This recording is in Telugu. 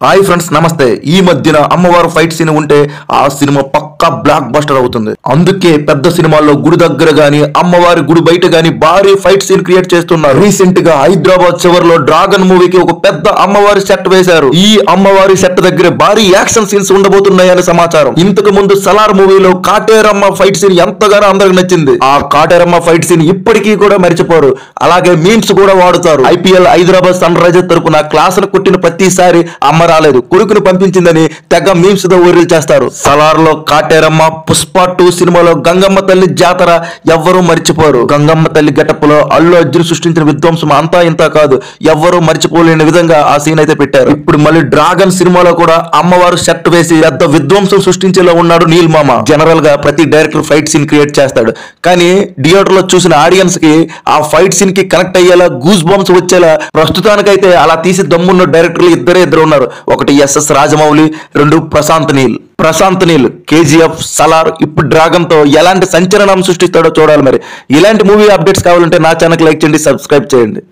హాయ్ ఫ్రెండ్స్, నమస్తే. ఈ మధ్యన అమ్మవారు ఫైట్ సీన్ ఉంటే ఆ సినిమా పక్కా బ్లాక్ బస్టర్ అవుతుంది. అందుకే పెద్ద సినిమాల్లో గుడి దగ్గర గానీ అమ్మవారి గుడి బయట గానీ భారీ ఫైట్ సీన్ క్రియేట్ చేస్తున్నారు. రీసెంట్ గా హైదరాబాద్ చివరిలో డ్రాగన్ మూవీకి ఒక పెద్ద అమ్మవారి సెట్ వేశారు. ఈ అమ్మవారి సెట్ దగ్గర భారీ యాక్షన్ సీన్స్ ఉండబోతున్నాయని సమాచారం. ఇంతకు ముందు సలార్ మూవీలో కాటేరమ్మ ఫైట్ సీన్ ఎంతగానో అందరికి నచ్చింది. ఆ కాటేరమ్మ ఫైట్ సీన్ ఇప్పటికీ కూడా మర్చిపోరు. అలాగే మీమ్స్ కూడా వాడుతారు. ఐపీఎల్ హైదరాబాద్ సన్ రైజర్స్ తరపున క్లాసులు కొట్టిన ప్రతిసారి అమ్మ రాలేదు, కొడుకును పంపించిందని తెగ మీమ్స్ తో ఊరిల్ చేస్తారు. సలార్ లో కాటేరమ్మ, పుష్ప 2 సినిమాలో గంగమ్మ తల్లి జాతర ఎవ్వరూ మర్చిపోరు. గంగమ్మ తల్లి గెటప్ లో అల్లు అర్జున్ సృష్టించిన విధ్వంసం అంతా ఇంత కాదు, ఎవ్వరూ మర్చిపోలేని విధంగా ఆ సీన్ అయితే పెట్టారు. ఇప్పుడు మళ్ళీ డ్రాగన్ సినిమాలో కూడా అమ్మవారు సెట్ వేసి పెద్ద విధ్వంసం సృష్టించేలా ఉన్నాడు నీల్ మామ. జనరల్ గా ప్రతి డైరెక్టర్ ఫైట్ సీన్ క్రియేట్ చేస్తాడు, కానీ థియేటర్ లో చూసిన ఆడియన్స్ కి ఆ ఫైట్ సీన్ కి కనెక్ట్ అయ్యేలా, గూస్ బంప్స్ వచ్చేలా ప్రస్తుతానికైతే అలా తీసి దమ్మున్న డైరెక్టర్లు ఇద్దరు ఉన్నారు. ఒకటి ఎస్ఎస్ రాజమౌళి, 2 ప్రశాంత్ నీల్ కేజీఎఫ్, సలార్. ఇప్పుడు డ్రాగన్ తో ఎలాంటి సంచలనం సృష్టిస్తాడో చూడాలి. మరి ఇలాంటి మూవీ అప్డేట్స్ కావాలంటే నా ఛానల్ లైక్ చేయండి, సబ్స్క్రైబ్ చేయండి.